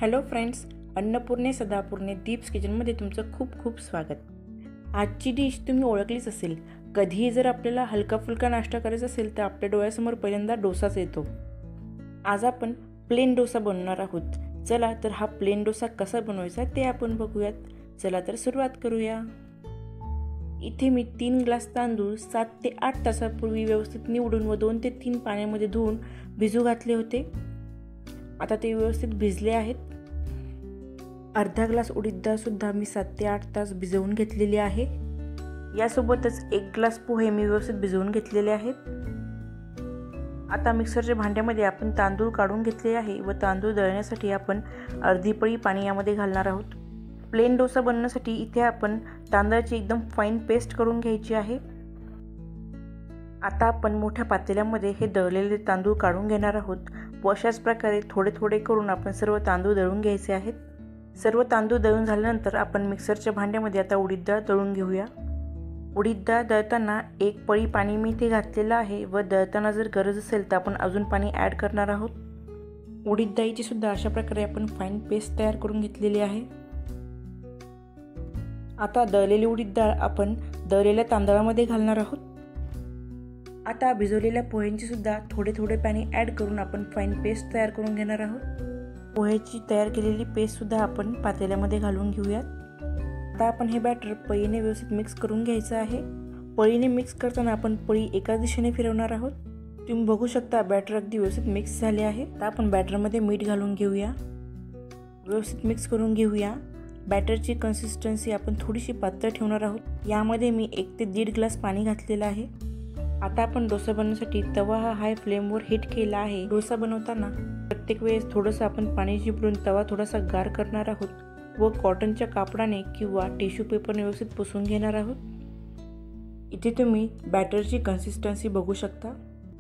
Hello friends, अन्नपूर्णे सदापूर्णे दीप्स किचनमध्ये तुमचं खूप खूप स्वागत. आजची डिश तुम्ही ओळखलीच असेल. कधीही जर आपल्याला हलका फुलका नाश्ता करायचा असेल तर आपल्या डोळ्यासमोर पहिल्यांदा डोसाच येतो. आज आपण प्लेन डोसा बनवणार आहोत. चला तर हा प्लेन डोसा कसा बनवायचा ते आपण बघूयात. चला तर सुरुवात करूया. इथे मी 3 ग्लास तांदूळ 7 ते 8 तासापूर्वी व्यवस्थित निवडून व 2 ते 3 पाण्यामध्ये धुवून भिजू घातले होते. आता ते व्यवस्थित भिजले आहेत. अर्धा ग्लास उडीद डाळ सुद्धा मी 7 ते 8 तास भिजवून घेतलेली आहे. यासोबतच 1 ग्लास पोहे मी व्यवस्थित भिजवून घेतलेले आहेत. आता मिक्सरच्या भांड्यामध्ये आपण तांदूळ काढून घेतले आहे व तांदूळ दळण्यासाठी आपण अर्धी पळी पाणी यामध्ये घालणार आहोत. प्लेन डोसा बनवण्यासाठी इथे आपण तांदळाची एकदम फाईन पेस्ट करून घ्यायची आहे. आता आपण मोठ्या पातेल्यामध्ये हे दळलेले तांदूळ काढून घेणार आहोत व अशाच प्रकारे थोडे थोडे करून आपण सर्व तांदूळ दळून घ्यायचे आहेत. सर्व तांदूळ दळून झाल्यानंतर आपण मिक्सरच्या भांड्यामध्ये आता उडीद डाळ दळून घेऊया. उडीद डाळ दळताना 1 पळी पाणी मी इथे घातलेलं आहे व दळताना जर गरज असेल तर आपण अजून पाणी ॲड करणार आहोत. उडीद डाळीची सुद्धा अशा प्रकारे आपण फाईन पेस्ट तयार करून घेतलेली आहे. आता दळलेली उडीद डाळ आपण दळलेल्या तांदळामध्ये घालणार आहोत. आता भिजवलेल्या पोह्यांची सुद्धा थोडे थोडे पाणी ॲड करून आपण फाईन पेस्ट तयार करून घेणार आहोत. पोह्याची तयार केलेली पेस्ट सुद्धा आपण पातेल्यामध्ये घालून घेऊयात. आता आपण हे बॅटर पळीने व्यवस्थित मिक्स करून घ्यायचं आहे. पळीने मिक्स करताना आपण पळी एकाच दिशेने फिरवणार आहोत. तुम्ही बघू शकता बॅटर अगदी व्यवस्थित मिक्स झाले आहे. आता आपण बॅटरमध्ये मीठ घालून घेऊया. व्यवस्थित मिक्स करून घेऊया. बॅटरची कन्सिस्टन्सी आपण थोडीशी पातळ ठेवणार आहोत. यामध्ये मी 1 ते 1.5 ग्लास पाणी घातलेलं आहे. आता आपण डोसा बनवण्यासाठी तवा हा हाय फ्लेमवर हीट केला आहे. डोसा बनवताना प्रत्येक वेळेस थोडंसं आपण पाणी शिपडून तवा थोडासा गार करणार आहोत व कॉटनच्या कापडाने किंवा टिश्यू पेपरने व्यवस्थित पुसून घेणार आहोत. इथे तुम्ही बॅटरची कन्सिस्टन्सी बघू शकता.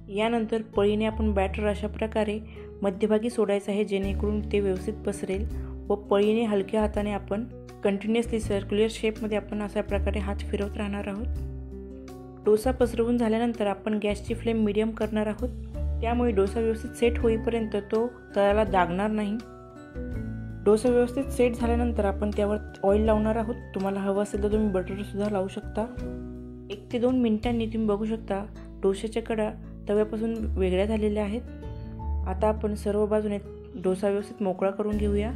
यानंतर पळीने आपण बॅटर अशा प्रकारे मध्यभागी सोडायचं आहे जेणेकरून ते व्यवस्थित पसरेल व पळीने हलक्या हाताने आपण कंटिन्युअसली सर्क्युलर शेपमध्ये आपण अशा प्रकारे हात फिरवत राहणार आहोत. डोसा पसरवून झाल्यानंतर आपण गॅसची फ्लेम मीडियम करणार आहोत. त्यामुळे डोसा व्यवस्थित सेट होईपर्यंत तो तळाला लागणार नाही. डोसा व्यवस्थित सेट झाल्यानंतर आपण त्यावर ऑइल लावणार आहोत. तुम्हाला हवं असेल तर तुम्ही बटरसुद्धा लावू शकता. 1 ते 2 मिनिटांनी तुम्ही बघू शकता डोशाच्या कडा तव्यापासून वेगळ्या झालेल्या आहेत. आता आपण सर्व बाजूने डोसा व्यवस्थित मोकळा करून घेऊया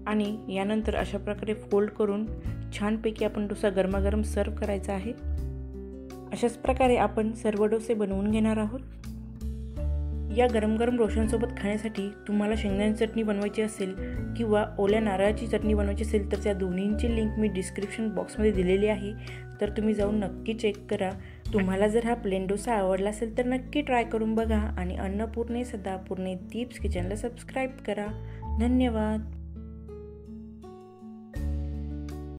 आणि यानंतर अशा प्रकारे फोल्ड करून छानपैकी आपण डोसा गरमागरम सर्व करायचा आहे. अशाच प्रकारे आपण सर्व डोसे बनवून घेणार आहोत. या गरम गरम डोशांसोबत खाण्यासाठी तुम्हाला शेंगदाण्याची चटणी बनवायची असेल किंवा ओल्या नारळाची चटणी बनवायची असेल तर त्या दोन्हींची लिंक मी डिस्क्रिप्शन बॉक्समध्ये दिलेली आहे. तर तुम्ही जाऊन नक्की चेक करा. तुम्हाला जर हा प्लेन डोसा आवडला असेल तर नक्की ट्राय करून बघा आणि अन्नपूर्णे सदापूर्णे दीप्स किचनला सबस्क्राईब करा. धन्यवाद.